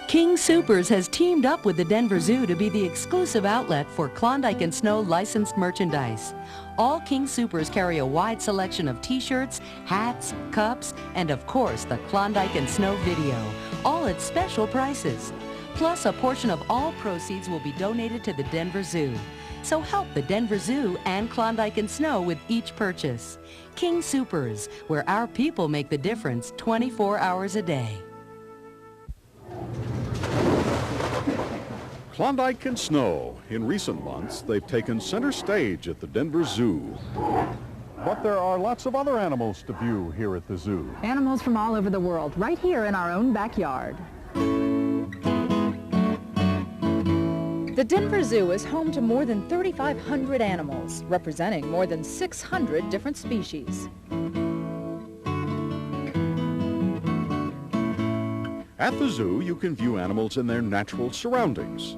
King Soopers has teamed up with the Denver Zoo to be the exclusive outlet for Klondike Snow licensed merchandise. All King Soopers carry a wide selection of t-shirts, hats, cups, and of course the Klondike Snow video, all at special prices. Plus, a portion of all proceeds will be donated to the Denver Zoo. So help the Denver Zoo and Klondike Snow with each purchase. King Soopers, where our people make the difference 24 hours a day. Klondike Snow. In recent months, they've taken center stage at the Denver Zoo. But there are lots of other animals to view here at the zoo. Animals from all over the world, right here in our own backyard. The Denver Zoo is home to more than 3,500 animals, representing more than 600 different species. At the zoo, you can view animals in their natural surroundings.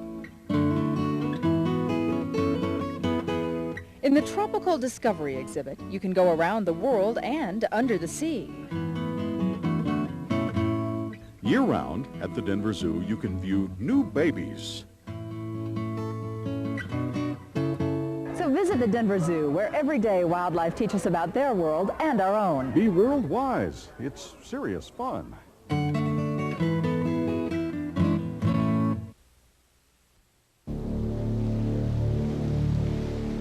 In the Tropical Discovery exhibit, you can go around the world and under the sea. Year-round, at the Denver Zoo, you can view new babies. So visit the Denver Zoo, where every day wildlife teaches about their world and our own. Be world wise. It's serious fun.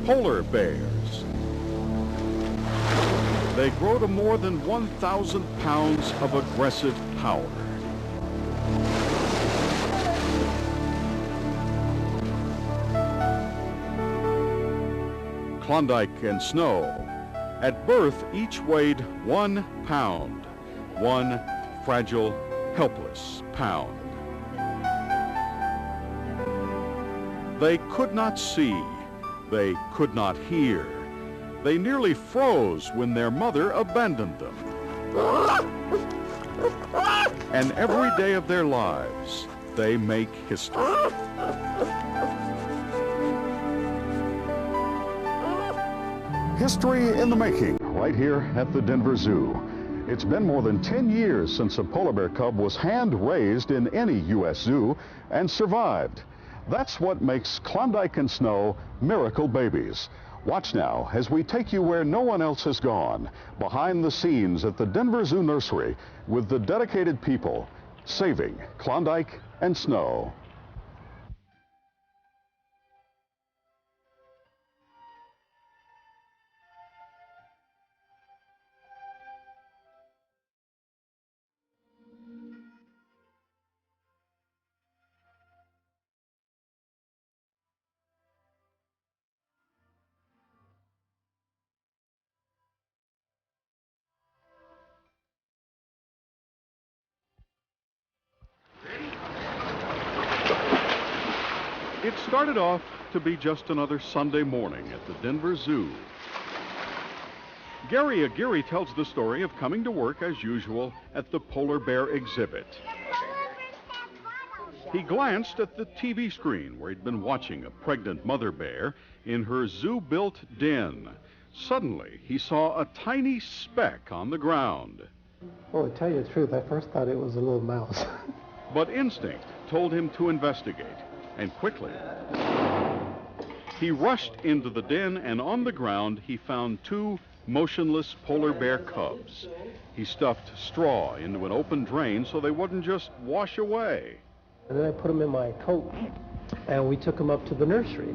Polar bears. They grow to more than 1,000 pounds of aggressive power. Klondike Snow. At birth, each weighed 1 pound. 1 fragile, helpless pound. They could not see. They could not hear. They nearly froze when their mother abandoned them. And every day of their lives, they make history. History in the making, right here at the Denver Zoo. It's been more than 10 years since a polar bear cub was hand-raised in any U.S. zoo and survived. That's what makes Klondike Snow miracle babies. Watch now as we take you where no one else has gone, behind the scenes at the Denver Zoo Nursery with the dedicated people saving Klondike Snow. It started off to be just another Sunday morning at the Denver Zoo. Gary Aguirre tells the story of coming to work as usual at the polar bear exhibit. He glanced at the TV screen where he'd been watching a pregnant mother bear in her zoo-built den. Suddenly, he saw a tiny speck on the ground. Well, to tell you the truth, I first thought it was a little mouse. But instinct told him to investigate. And quickly, he rushed into the den, and on the ground he found 2 motionless polar bear cubs. He stuffed straw into an open drain so they wouldn't just wash away. And then I put them in my coat, and we took them up to the nursery.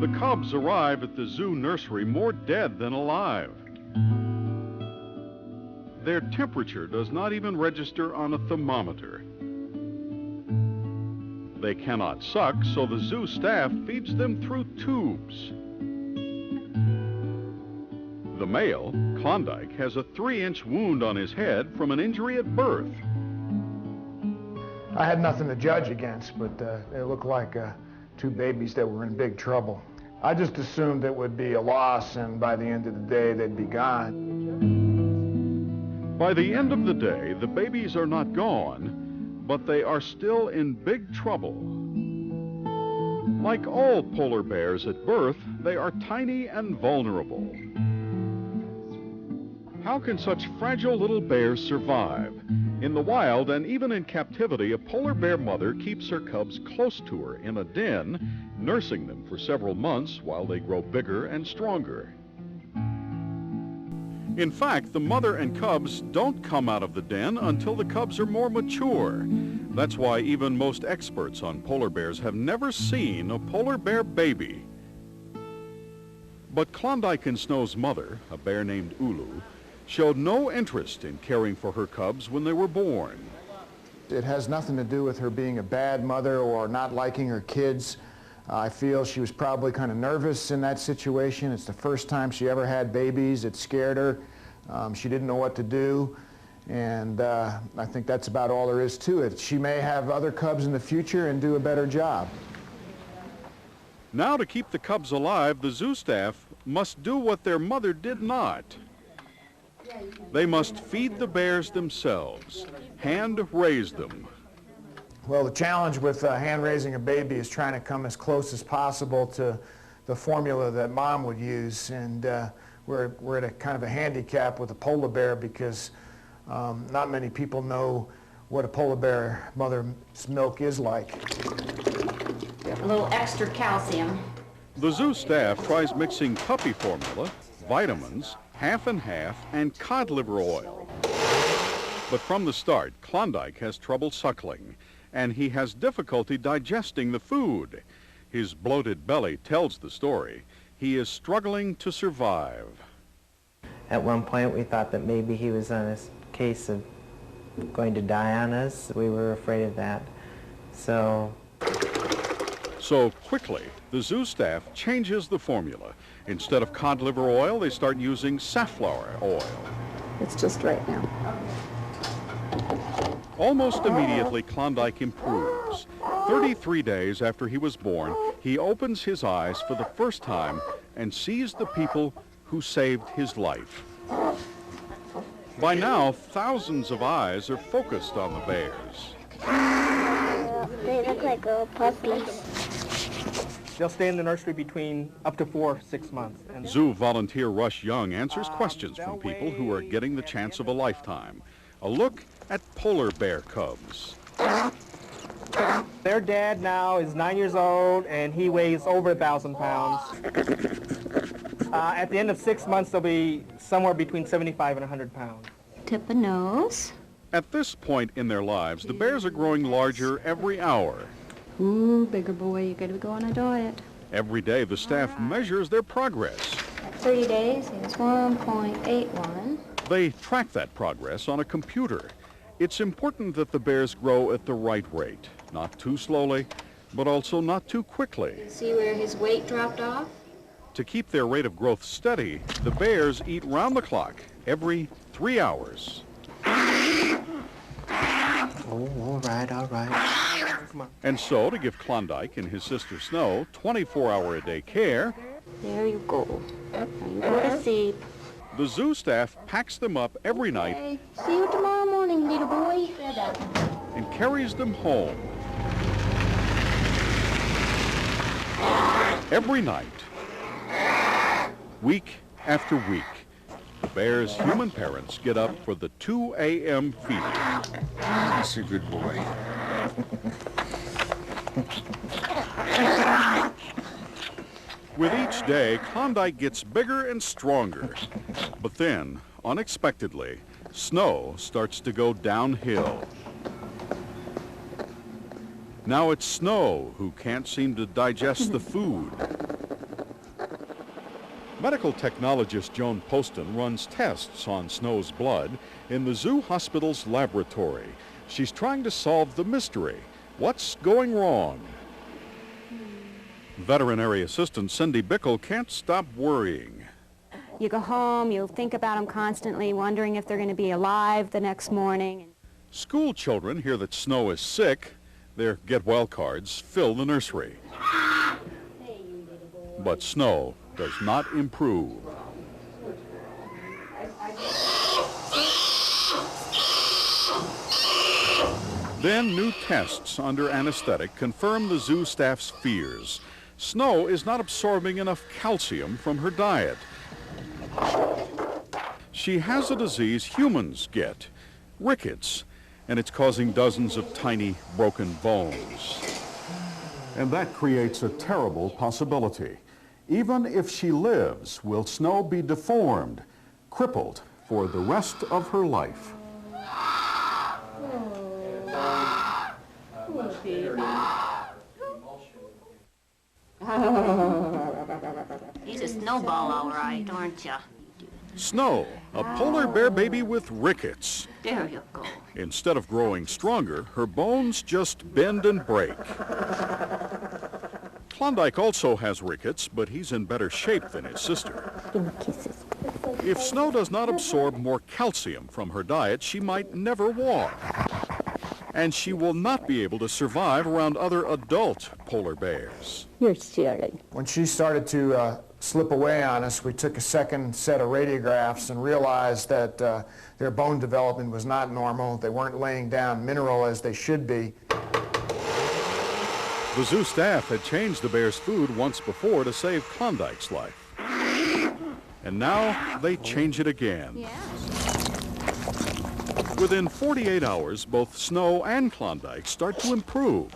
The cubs arrive at the zoo nursery more dead than alive. Their temperature does not even register on a thermometer. They cannot suck, so the zoo staff feeds them through tubes. The male, Klondike, has a 3-inch wound on his head from an injury at birth. I had nothing to judge against, but they looked like 2 babies that were in big trouble. I just assumed it would be a loss, and by the end of the day, they'd be gone. By the end of the day, the babies are not gone, but they are still in big trouble. Like all polar bears at birth, they are tiny and vulnerable. How can such fragile little bears survive? In the wild and even in captivity, a polar bear mother keeps her cubs close to her in a den, nursing them for several months while they grow bigger and stronger. In fact, the mother and cubs don't come out of the den until the cubs are more mature. That's why even most experts on polar bears have never seen a polar bear baby. But Klondike Snow's mother, a bear named Ulu, showed no interest in caring for her cubs when they were born. It has nothing to do with her being a bad mother or not liking her kids. I feel she was probably kind of nervous in that situation. It's the first time she ever had babies. It scared her. She didn't know what to do. And I think that's about all there is to it. She may have other cubs in the future and do a better job. Now, to keep the cubs alive, the zoo staff must do what their mother did not. They must feed the bears themselves, hand raise them. Well, the challenge with hand-raising a baby is trying to come as close as possible to the formula that Mom would use, and we're at a kind of a handicap with a polar bear because not many people know what a polar bear mother's milk is like. A little extra calcium. The zoo staff tries mixing puppy formula, vitamins, half and half, and cod liver oil. But from the start, Klondike has trouble suckling, and he has difficulty digesting the food. His bloated belly tells the story. He is struggling to survive. At one point, we thought that maybe he was on a case of going to die on us. We were afraid of that. So quickly, the zoo staff changes the formula. Instead of cod liver oil, they start using safflower oil. It's just right now. Almost immediately, Klondike improves. 33 days after he was born, he opens his eyes for the first time and sees the people who saved his life. By now, thousands of eyes are focused on the bears. They look like little puppies. They'll stay in the nursery between up to 4 or 6 months. And Zoo volunteer Rush Young answers questions from people who are getting the chance of a lifetime. A look at polar bear cubs. their dad now is 9 years old, and he weighs over 1,000 pounds. At the end of 6 months, they'll be somewhere between 75 and 100 pounds. Tip a nose. At this point in their lives, the bears are growing larger every hour. Ooh, bigger boy, you gotta go on a diet. Every day, the staff measures their progress. 30 days is 1.81. They track that progress on a computer. It's important that the bears grow at the right rate, not too slowly, but also not too quickly. See where his weight dropped off? To keep their rate of growth steady, the bears eat round the clock every 3 hours. Oh, all right, all right. And so, to give Klondike and his sister Snow 24-hour-a-day care, There you go. Now you go to sleep. the zoo staff packs them up every night Okay. See you tomorrow morning, little boy. and carries them home. Every night, week after week, the bears' human parents get up for the 2 a.m. feeding. That's a good boy. With each day, Klondike gets bigger and stronger. But then, unexpectedly, Snow starts to go downhill. Now it's Snow who can't seem to digest the food. Medical technologist Joan Poston runs tests on Snow's blood in the zoo hospital's laboratory. She's trying to solve the mystery. What's going wrong? Veterinary assistant Cindy Bickle can't stop worrying. You go home, you think about them constantly, wondering if they're going to be alive the next morning. School children hear that Snow is sick. Their get well cards fill the nursery. But Snow does not improve. Then new tests under anesthetic confirm the zoo staff's fears. Snow is not absorbing enough calcium from her diet. She has a disease humans get, rickets, and it's causing dozens of tiny broken bones. And that creates a terrible possibility. Even if she lives, will Snow be deformed, crippled for the rest of her life? He's a snowball, all right, aren't ya? Snow, a polar bear baby with rickets. There you go. Instead of growing stronger, her bones just bend and break. Klondike also has rickets, but he's in better shape than his sister. Give me kisses. If Snow does not absorb more calcium from her diet, she might never walk. And she will not be able to survive around other adult polar bears. You're silly. When she started to slip away on us, we took a second set of radiographs and realized that their bone development was not normal. They weren't laying down mineral as they should be. The zoo staff had changed the bear's food once before to save Klondike's life. And now they change it again. Yeah. Within 48 hours, both Snow and Klondike start to improve.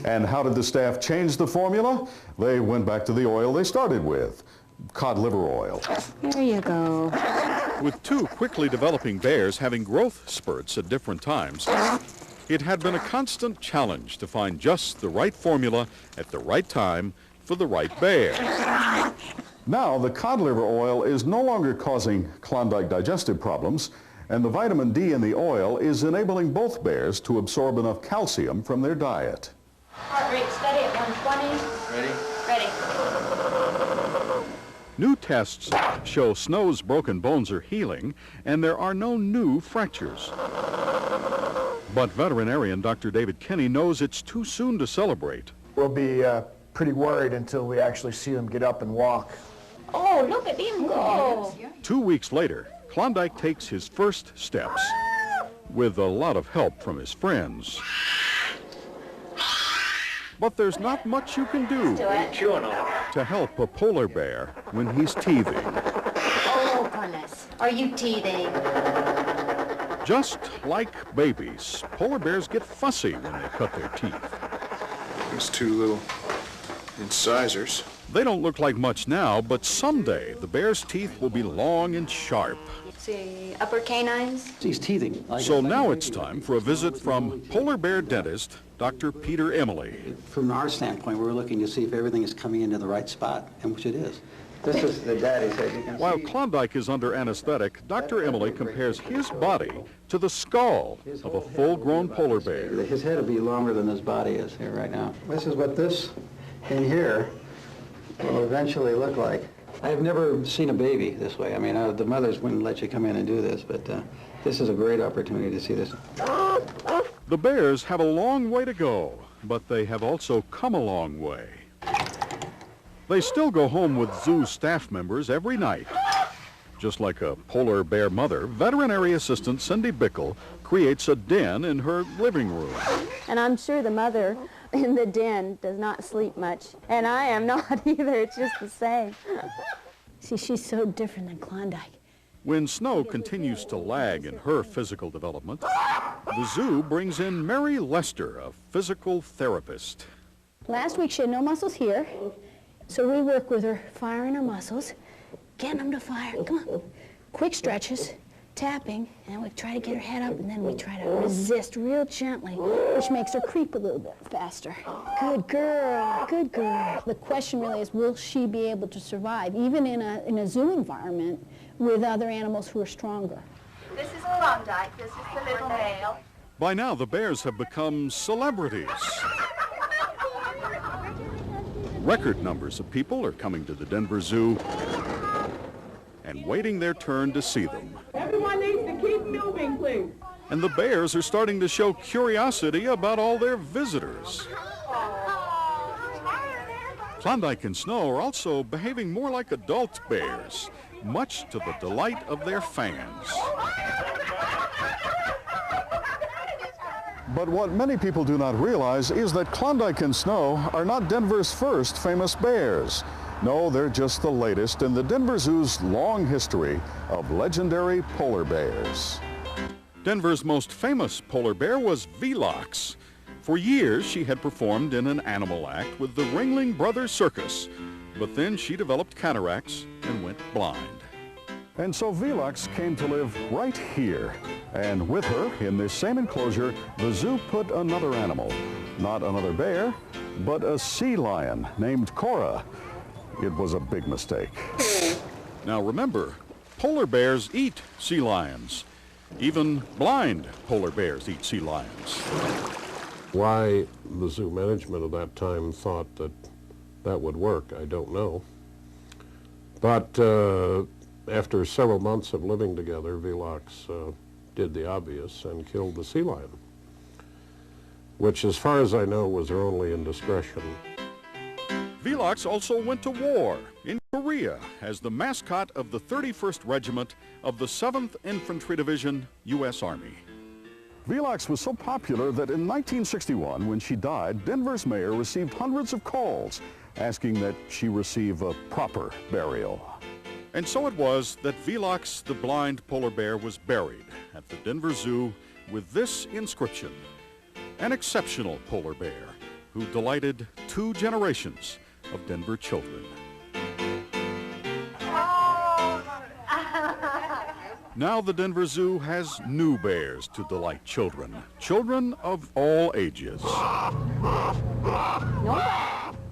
And how did the staff change the formula? They went back to the oil they started with, cod liver oil. Here you go. With two quickly developing bears having growth spurts at different times, it had been a constant challenge to find just the right formula at the right time for the right bear. Now, the cod liver oil is no longer causing Klondike digestive problems, and the vitamin D in the oil is enabling both bears to absorb enough calcium from their diet. Heart rate steady at 120. Ready? New tests show Snow's broken bones are healing, and there are no new fractures. But veterinarian Dr. David Kenny knows it's too soon to celebrate. We'll be pretty worried until we actually see them get up and walk. Oh, look at him go. 2 weeks later, Klondike takes his first steps with a lot of help from his friends. But there's not much you can do to help a polar bear when he's teething. Oh, goodness. Are you teething? Just like babies, polar bears get fussy when they cut their teeth. These two little incisors. They don't look like much now, but someday the bear's teeth will be long and sharp. See, upper canines. He's teething. So now it's time for a visit from polar bear dentist, Dr. Peter Emily. From our standpoint, we're looking to see if everything is coming into the right spot, and which it is. This is the daddy's head. You can While see. Klondike is under anesthetic, Dr. Emily compares his body to the skull of a full-grown polar bear. His head will be longer than his body is here right now. This is what this in here will eventually look like. I've never seen a baby this way. I mean, the mothers wouldn't let you come in and do this, but this is a great opportunity to see this. The bears have a long way to go, but they have also come a long way. They still go home with zoo staff members every night. Just like a polar bear mother, veterinary assistant Cindy Bickle creates a den in her living room. And I'm sure the mother in the den does not sleep much. And I am not either. It's just the same. See, she's so different than Klondike. When Snow continues to lag in her physical development, the zoo brings in Mary Lester, a physical therapist. Last week she had no muscles here, so we work with her, firing her muscles, getting them to fire. Come on. Quick stretches, tapping, and we try to get her head up, and then we try to resist real gently, which makes her creep a little bit faster. Good girl, good girl. The question really is, will she be able to survive, even in a zoo environment, with other animals who are stronger? This is Klondike. This is the little male. By now, the bears have become celebrities. Record numbers of people are coming to the Denver Zoo and waiting their turn to see them. Everyone needs to keep moving, please. And the bears are starting to show curiosity about all their visitors. Klondike and Snow are also behaving more like adult bears, much to the delight of their fans. But what many people do not realize is that Klondike and Snow are not Denver's first famous bears. No, they're just the latest in the Denver Zoo's long history of legendary polar bears. Denver's most famous polar bear was Velox. For years, she had performed in an animal act with the Ringling Brothers Circus, but then she developed cataracts and went blind. And so Velox came to live right here. And with her, in this same enclosure, the zoo put another animal. Not another bear, but a sea lion named Cora. It was a big mistake. Now remember, polar bears eat sea lions. Even blind polar bears eat sea lions. Why the zoo management at that time thought that that would work, I don't know. But after several months of living together, Velox did the obvious and killed the sea lion, which, as far as I know, was her only indiscretion. Velox also went to war in Korea as the mascot of the 31st Regiment of the 7th Infantry Division, U.S. Army. Velox was so popular that in 1961, when she died, Denver's mayor received hundreds of calls asking that she receive a proper burial. And so it was that Velox, the blind polar bear, was buried at the Denver Zoo with this inscription: an exceptional polar bear who delighted 2 generations of Denver children. Now the Denver Zoo has new bears to delight children, children of all ages.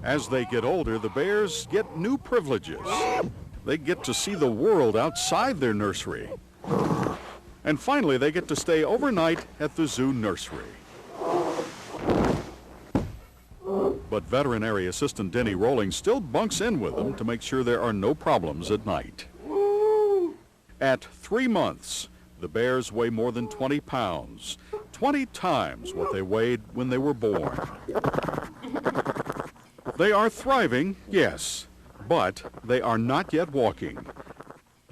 As they get older, the bears get new privileges. They get to see the world outside their nursery. And finally, they get to stay overnight at the zoo nursery. But veterinary assistant Denny Rolling still bunks in with them to make sure there are no problems at night. At 3 months, the bears weigh more than 20 pounds, 20 times what they weighed when they were born. They are thriving, yes, but they are not yet walking.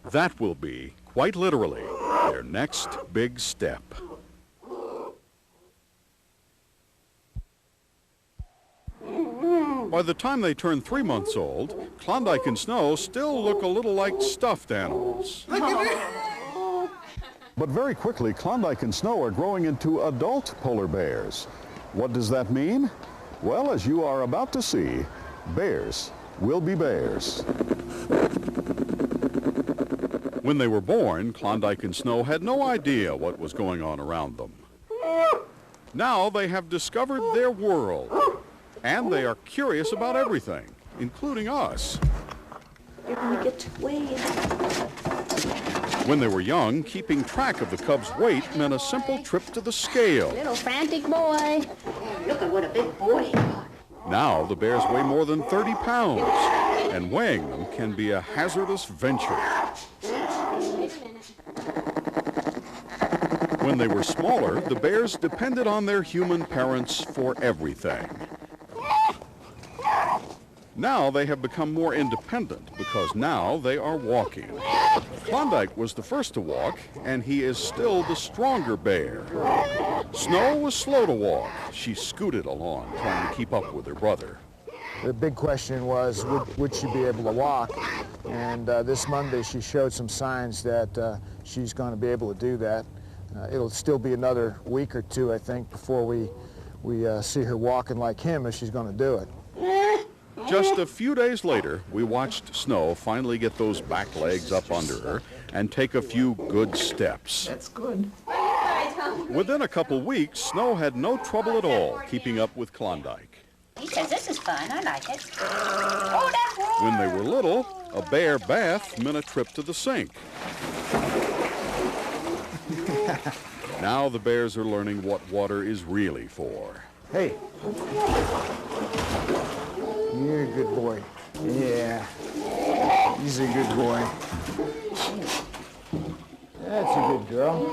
That will be, quite literally, their next big step. By the time they turn 3 months old, Klondike and Snow still look a little like stuffed animals. But very quickly, Klondike and Snow are growing into adult polar bears. What does that mean? Well, as you are about to see, bears will be bears. When they were born, Klondike and Snow had no idea what was going on around them. Now they have discovered their world. And they are curious about everything, including us. You're going to get weighed. When they were young, keeping track of the cub's weight meant a simple trip to the scale. Little frantic boy. Look at what a big boy you are. Now the bears weigh more than 30 pounds, and weighing them can be a hazardous venture. When they were smaller, the bears depended on their human parents for everything. Now they have become more independent because now they are walking. Klondike was the first to walk, and he is still the stronger bear. Snow was slow to walk. She scooted along, trying to keep up with her brother. The big question was, would she be able to walk? And this Monday she showed some signs that she's going to be able to do that. It'll still be another week or 2, I think, before we see her walking like him, if she's going to do it. Just a few days later, we watched Snow finally get those back legs up under her and take a few good steps. That's good. Within a couple weeks, Snow had no trouble at all keeping up with Klondike. He says this is fun. I like it. Oh, that roar. When they were little, a bear bath meant a trip to the sink. Now the bears are learning what water is really for. Hey. You're a good boy. Yeah. He's a good boy. That's a good girl.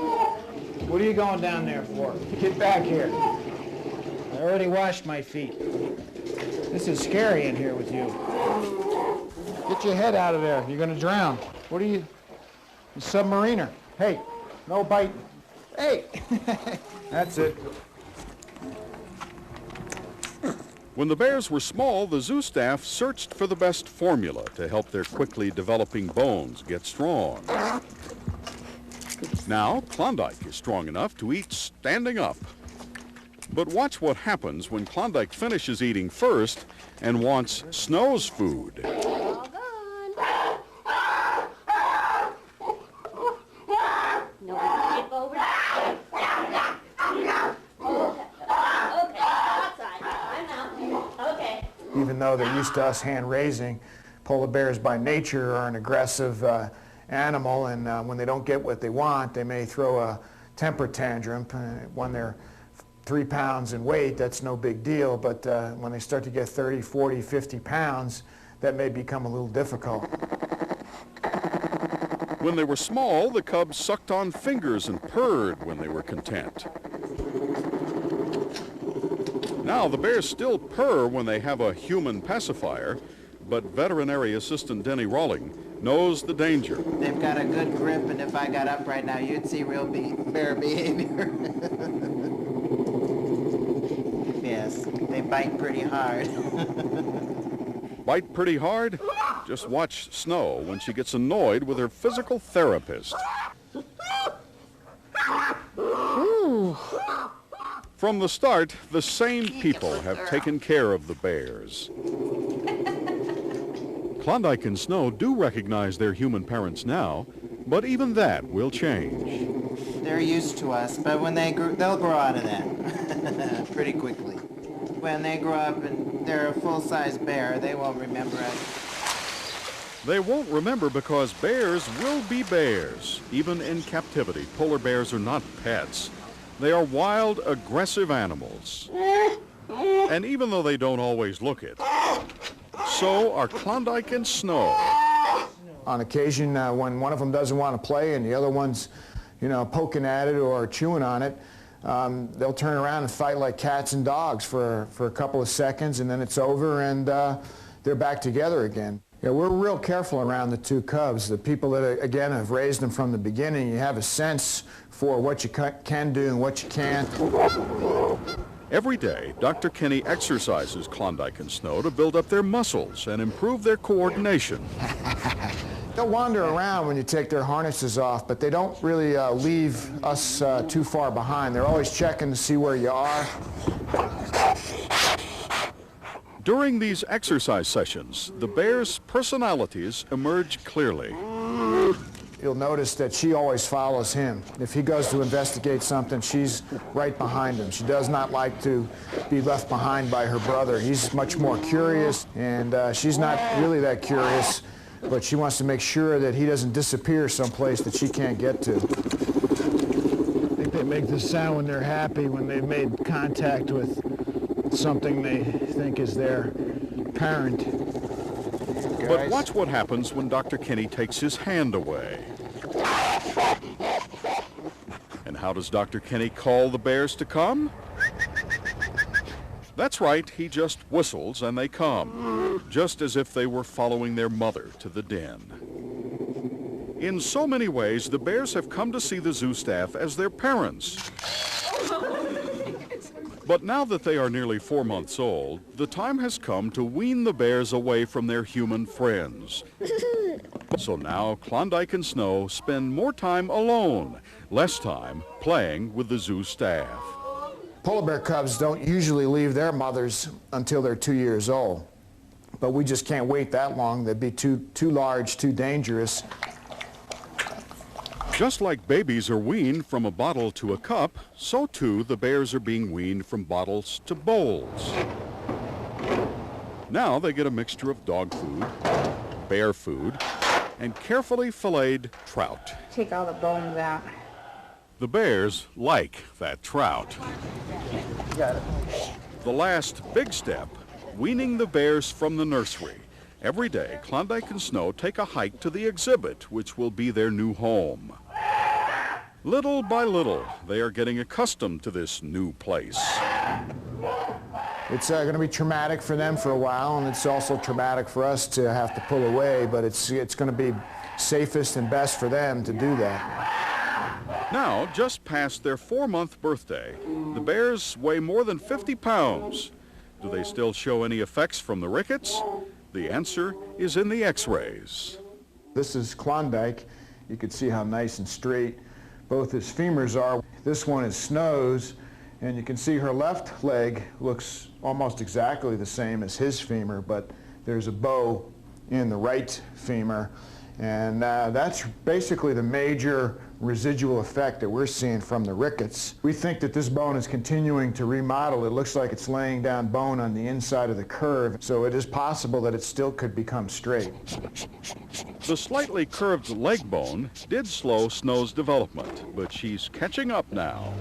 What are you going down there for? Get back here. I already washed my feet. This is scary in here with you. Get your head out of there. You're going to drown. What are you? A submariner. Hey, no biting. Hey. That's it. When the bears were small, the zoo staff searched for the best formula to help their quickly developing bones get strong. Now, Klondike is strong enough to eat standing up. But watch what happens when Klondike finishes eating first and wants Snow's food. Even though they're used to us hand-raising, polar bears by nature are an aggressive animal, and when they don't get what they want, they may throw a temper tantrum. When they're 3 pounds in weight, that's no big deal, but when they start to get 30, 40, 50 pounds, that may become a little difficult. When they were small, the cubs sucked on fingers and purred when they were content. Now, the bears still purr when they have a human pacifier, but veterinary assistant Denny Rawling knows the danger. They've got a good grip, and if I got up right now, you'd see real bear behavior. Yes, they bite pretty hard. Bite pretty hard? Just watch Snow when she gets annoyed with her physical therapist. Ooh. From the start, the same people have taken care of the bears. Klondike and Snow do recognize their human parents now, but even that will change. They're used to us, but when they'll grow out of that pretty quickly. When they grow up and they're a full-size bear, they won't remember us. They won't remember because bears will be bears. Even in captivity, polar bears are not pets. They are wild, aggressive animals. And even though they don't always look it, so are Klondike and Snow. On occasion, when one of them doesn't want to play and the other one's, poking at it or chewing on it, they'll turn around and fight like cats and dogs for a couple of seconds, and then it's over and they're back together again. Yeah, we're real careful around the two cubs. The people that, again, have raised them from the beginning, you have a sense for what you can do and what you can't. Every day, Dr. Kenny exercises Klondike and Snow to build up their muscles and improve their coordination. They'll wander around when you take their harnesses off, but they don't really leave us too far behind. They're always checking to see where you are. During these exercise sessions, the bears' personalities emerge clearly. You'll notice that she always follows him. If he goes to investigate something, she's right behind him. She does not like to be left behind by her brother. He's much more curious, and she's not really that curious, but she wants to make sure that he doesn't disappear someplace that she can't get to. I think they make this sound when they're happy, when they've made contact with something they think is their parent. But watch what happens when Dr. Kenny takes his hand away. And how does Dr. Kenny call the bears to come? That's right, he just whistles and they come, just as if they were following their mother to the den. In so many ways, the bears have come to see the zoo staff as their parents. But now that they are nearly 4 months old, the time has come to wean the bears away from their human friends. So now Klondike and Snow spend more time alone, less time playing with the zoo staff. Polar bear cubs don't usually leave their mothers until they're 2 years old. But we just can't wait that long. They'd be too large, too dangerous. Just like babies are weaned from a bottle to a cup, so too the bears are being weaned from bottles to bowls. Now they get a mixture of dog food, bear food, and carefully filleted trout. Take all the bones out. The bears like that trout. Got it. The last big step, weaning the bears from the nursery. Every day, Klondike and Snow take a hike to the exhibit, which will be their new home. Little by little, they are getting accustomed to this new place. It's going to be traumatic for them for a while, and it's also traumatic for us to have to pull away, but it's going to be safest and best for them to do that. Now, just past their 4-month birthday, the bears weigh more than 50 pounds. Do they still show any effects from the rickets? The answer is in the x-rays. This is Klondike. You can see how nice and straight, both his femurs are. This one is Snow's, and you can see her left leg looks almost exactly the same as his femur, but there's a bow in the right femur, and that's basically the major residual effect that we're seeing from the rickets. We think that this bone is continuing to remodel. It looks like it's laying down bone on the inside of the curve, so it is possible that it still could become straight. The slightly curved leg bone did slow Snow's development, but she's catching up now.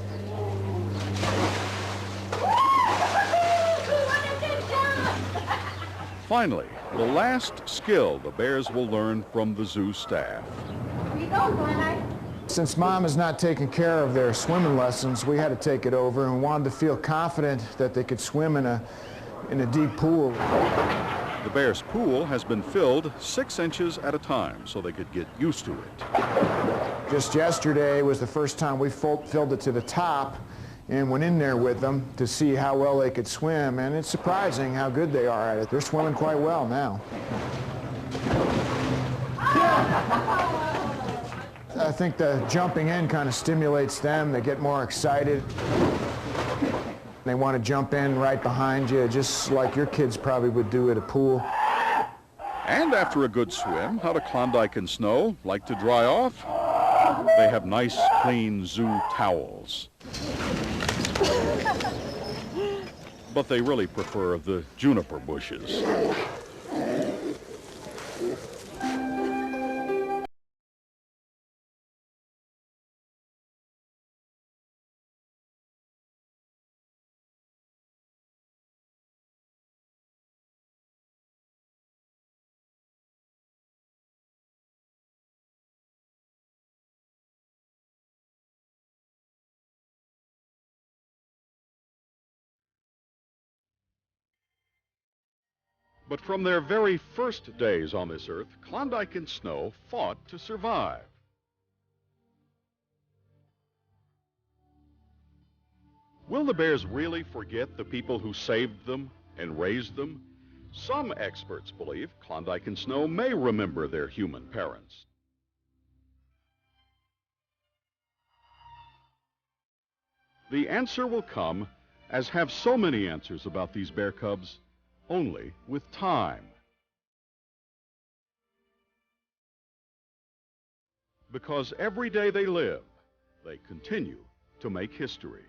Finally, the last skill the bears will learn from the zoo staff. Since Mom is not taking care of their swimming lessons, we had to take it over and wanted to feel confident that they could swim in a deep pool. The bears' pool has been filled 6 inches at a time so they could get used to it. Just yesterday was the first time we filled it to the top and went in there with them to see how well they could swim, and it's surprising how good they are at it. They're swimming quite well now. I think the jumping in kind of stimulates them. They get more excited. They want to jump in right behind you, just like your kids probably would do at a pool. And after a good swim, how do Klondike and Snow like to dry off? They have nice, clean zoo towels. But they really prefer the juniper bushes. But from their very first days on this earth, Klondike and Snow fought to survive. Will the bears really forget the people who saved them and raised them? Some experts believe Klondike and Snow may remember their human parents. The answer will come, as have so many answers about these bear cubs, only with time. Because every day they live, they continue to make history.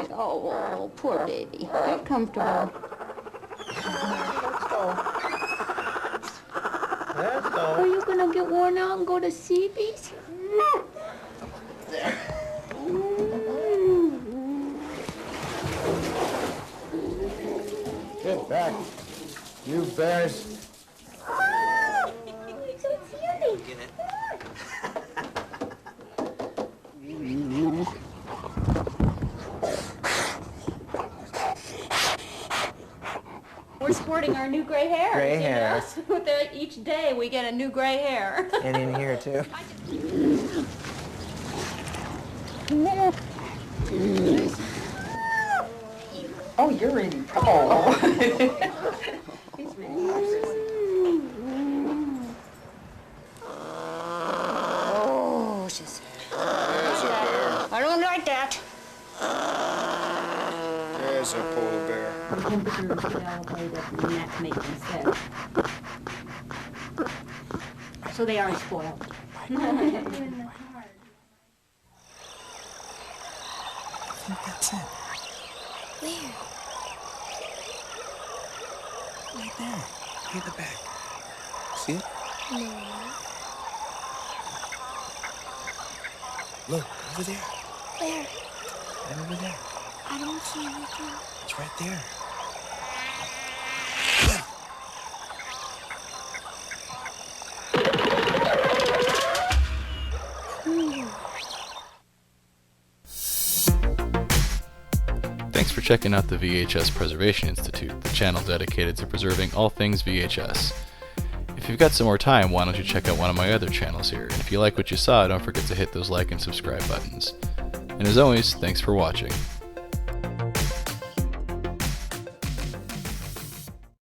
Oh, poor baby. Get comfortable. Let's go. Are you gonna get worn out and go to CB's? There. Get back, you bears. So cute. Get it. We're sporting our new gray hairs. Gray hair. With each day we get a new gray hair. And in here too. Oh, you're reading. Oh. He's reading. Oh, she's... There's a bear. I don't like that. There's a polar bear. The temperature is elevated and that's making sense. So they aren't spoiled. I think that's it. Where? Right there. Near the back. See it? No. Look, over there. Where? Right over there. I don't see anything. It's right there. Thanks for checking out the VHS Preservation Institute, the channel dedicated to preserving all things VHS. If you've got some more time, why don't you check out one of my other channels here, and if you like what you saw, don't forget to hit those like and subscribe buttons. And as always, thanks for watching.